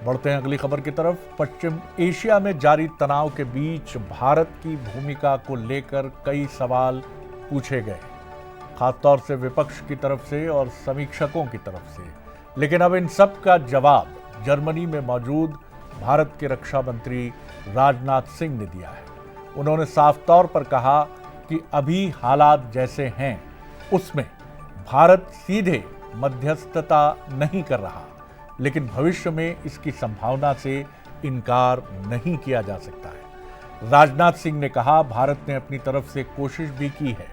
बढ़ते हैं अगली खबर की तरफ। पश्चिम एशिया में जारी तनाव के बीच भारत की भूमिका को लेकर कई सवाल पूछे गए, खासतौर से विपक्ष की तरफ से और समीक्षकों की तरफ से। लेकिन अब इन सब का जवाब जर्मनी में मौजूद भारत के रक्षा मंत्री राजनाथ सिंह ने दिया है। उन्होंने साफ तौर पर कहा कि अभी हालात जैसे हैं उसमें भारत सीधे मध्यस्थता नहीं कर रहा, लेकिन भविष्य में इसकी संभावना से इनकार नहीं किया जा सकता है। राजनाथ सिंह ने कहा, भारत ने अपनी तरफ से कोशिश भी की है।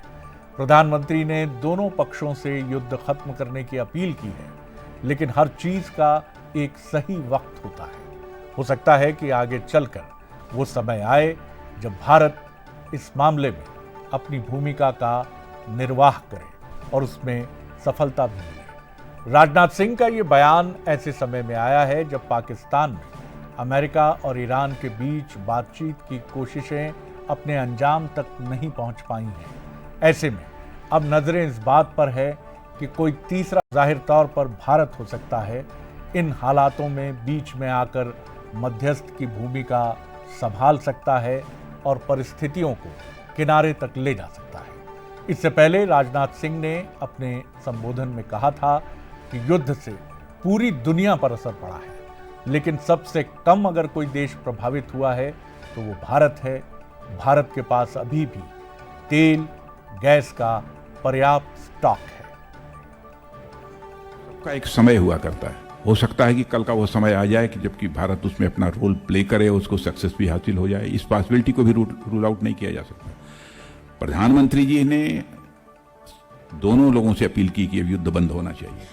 प्रधानमंत्री ने दोनों पक्षों से युद्ध खत्म करने की अपील की है, लेकिन हर चीज का एक सही वक्त होता है। हो सकता है कि आगे चलकर वो समय आए जब भारत इस मामले में अपनी भूमिका का निर्वाह करे और उसमें सफलता भी मिले। राजनाथ सिंह का ये बयान ऐसे समय में आया है जब पाकिस्तान में अमेरिका और ईरान के बीच बातचीत की कोशिशें अपने अंजाम तक नहीं पहुंच पाई हैं। ऐसे में अब नजरें इस बात पर है कि कोई तीसरा, जाहिर तौर पर भारत हो सकता है, इन हालातों में बीच में आकर मध्यस्थ की भूमिका संभाल सकता है और परिस्थितियों को किनारे तक ले जा सकता है। इससे पहले राजनाथ सिंह ने अपने संबोधन में कहा था कि युद्ध से पूरी दुनिया पर असर पड़ा है, लेकिन सबसे कम अगर कोई देश प्रभावित हुआ है तो वो भारत है। भारत के पास अभी भी तेल, गैस का पर्याप्त स्टॉक है। सबका एक समय हुआ करता है। हो सकता है कि कल का वो समय आ जाए कि जबकि भारत उसमें अपना रोल प्ले करे, उसको सक्सेस भी हासिल हो जाए। इस पॉसिबिलिटी को भी रूल आउट नहीं किया जा सकता। प्रधानमंत्री जी ने दोनों लोगों से अपील की कि युद्ध बंद होना चाहिए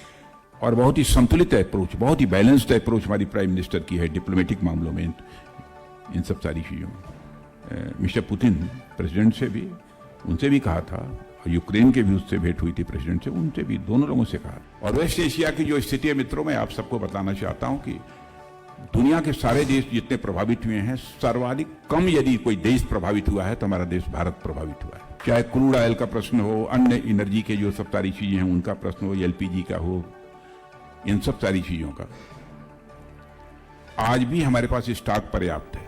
और बहुत ही संतुलित अप्रोच, बहुत ही बैलेंस्ड अप्रोच हमारी प्राइम मिनिस्टर की है डिप्लोमेटिक मामलों में, इन सब सारी चीज़ों में। मिस्टर पुतिन प्रेसिडेंट से भी, उनसे भी कहा था, यूक्रेन के भी उससे भेंट हुई थी प्रेसिडेंट से, उनसे भी, दोनों लोगों से कहा। और वेस्ट एशिया की जो स्थिति है मित्रों, मैं आप सबको बताना चाहता हूं कि दुनिया के सारे देश जितने प्रभावित हुए हैं, सर्वाधिक कम यदि कोई देश प्रभावित हुआ है तो हमारा देश भारत प्रभावित हुआ है। चाहे क्रूड ऑयल का प्रश्न हो, अन्य एनर्जी के जो सब सारी चीजें हैं उनका प्रश्न हो, एलपीजी का हो, इन सब सारी चीजों का आज भी हमारे पास स्टॉक पर्याप्त है।